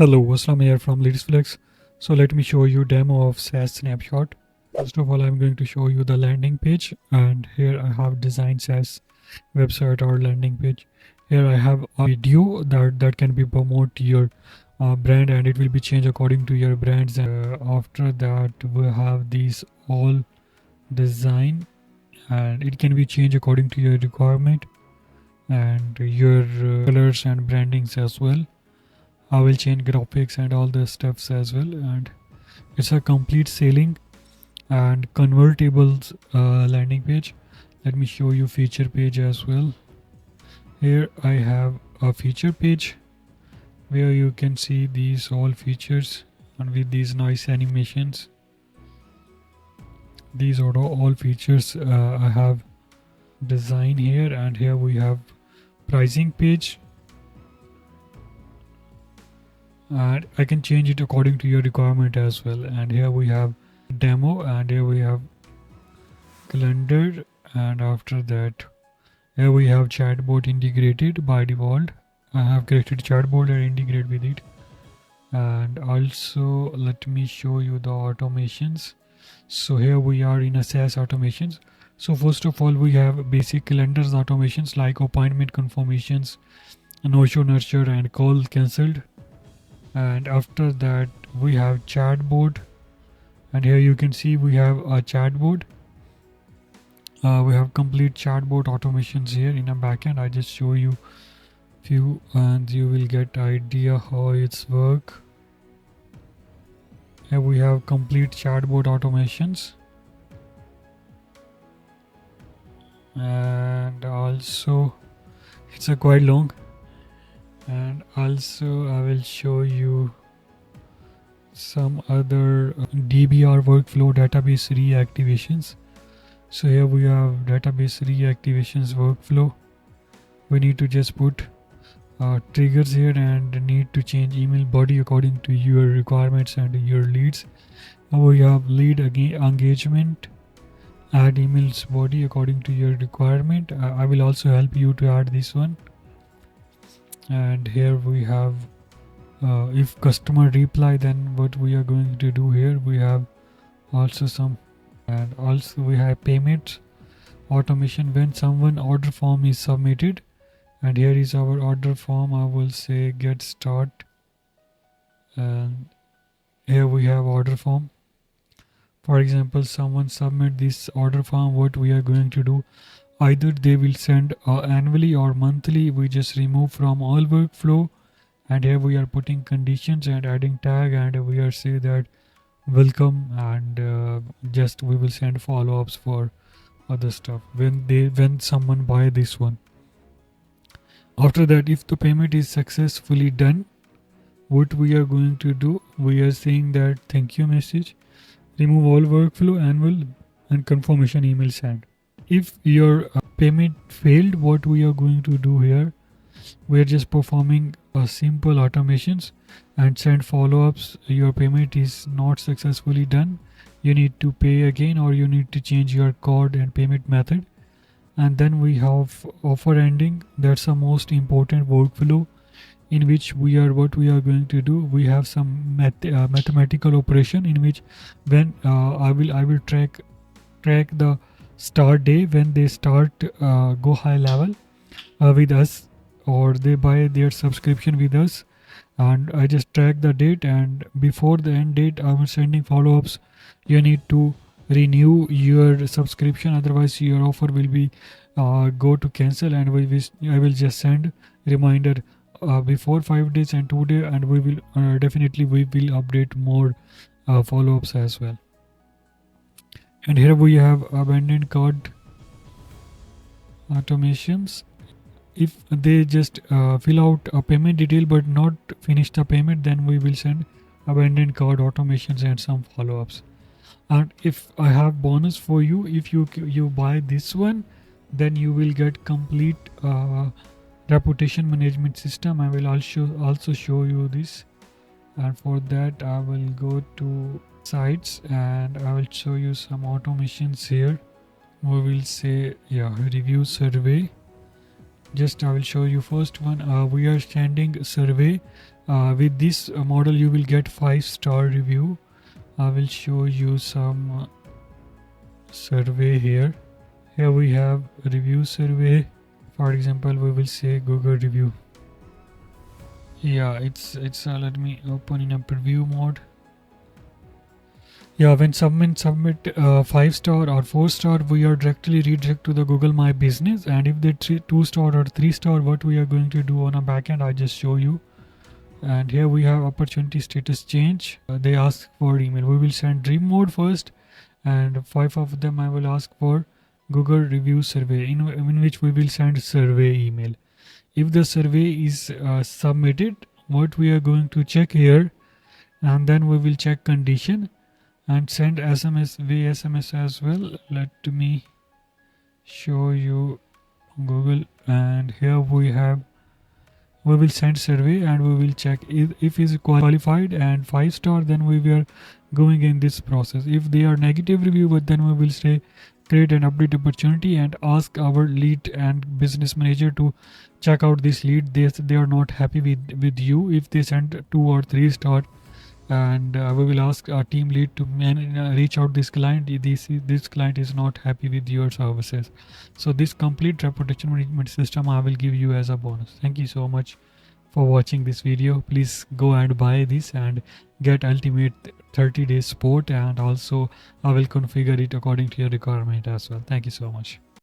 Hello, Aslam here from Flex. So let me show you demo of SaaS Snapshot. First of all, I'm going to show you the landing page, and here I have designed SaaS website or landing page. Here I have a video that can be promote your brand, and it will be changed according to your brands. After that, we have these all design, and it can be changed according to your requirement and your colors and brandings as well. I will change graphics and all the stuffs as well, and it's a complete selling and convertibles landing page. Let me show you feature page as well. Here I have a feature page where you can see these all features and with these nice animations. These are all features I have design here, and here we have pricing page, and I can change it according to your requirement as well. And here we have demo, and here we have calendar, and after that here we have chatbot integrated by default. I have created chatbot and integrate with it. And also let me show you the automations. So here we are in a SaaS automations. So first of all, we have basic calendars automations like appointment confirmations, no-show nurture, and call cancelled. And after that we have chatbot, and here you can see we have a chatbot. We have complete chatbot automations here in a backend. I just show you few and you will get idea how it's work. Here we have complete chatbot automations, and also it's a quite long. And also I will show you some other DBR workflow database reactivations. So here we have database reactivations workflow. We need to just put triggers here and need to change email body according to your requirements and your leads. Now we have lead engagement, add emails body according to your requirement. I will also help you to add this one. And here we have if customer reply, then what we are going to do here, we have also some, and also we have payment automation when someone order form is submitted. And here is our order form. I will say get start, and here we have order form. For example, someone submit this order form, what we are going to do, either they will send annually or monthly. We just remove from all workflow, and here we are putting conditions and adding tag, and we are say that welcome, and just we will send follow-ups for other stuff when someone buy this one. After that, if the payment is successfully done, what we are going to do, we are saying that thank you message, remove all workflow, annual, and confirmation email send. If your payment failed, what we are going to do here, we are just performing simple automations and send follow-ups. Your payment is not successfully done, you need to pay again, or you need to change your code and payment method. And then we have offer ending. That's the most important workflow in which what we are going to do, we have some mathematical operation in which when I will track the start day when they start GoHighLevel with us, or they buy their subscription with us, and I just track the date, and before the end date I was sending follow-ups. You need to renew your subscription, otherwise your offer will be go to cancel, and I will just send reminder before 5 days and 2 days, and we will definitely we will update more follow-ups as well. And here we have abandoned cart automations. If they just fill out a payment detail but not finish the payment, then we will send abandoned cart automations and some follow-ups. And if I have bonus for you, if you buy this one, then you will get complete reputation management system. I will also show you this, and for that I will go to sites and I will show you some automations here. We will say review survey, Just I will show you first one. We are sending survey. With this model you will get 5-star review. I will show you some survey here. Here we have review survey. For example, we will say Google review. Yeah, it's let me open in a preview mode. Yeah, when submit 5-star or 4-star, we are directly redirect to the Google My Business. And if they 2-star or 3-star, what we are going to do on a backend, I just show you. And here we have opportunity status change. They ask for email. We will send dream mode first, and 5 of them I will ask for Google review survey, in which we will send survey email. If the survey is submitted, what we are going to check here, and then we will check condition and send SMS via SMS as well. Let me show you Google, and here we will send survey and we will check if is qualified and 5-star, then we were going in this process. If they are negative review, but then we will say create an update opportunity and ask our lead and business manager to check out this lead. They are not happy with you. If they send 2 or 3-star, and we will ask our team lead to reach out this client. This client is not happy with your services. So this complete reputation management system I will give you as a bonus. Thank you so much for watching this video. Please go and buy this and get ultimate 30 days support, and also I will configure it according to your requirement as well. Thank you so much.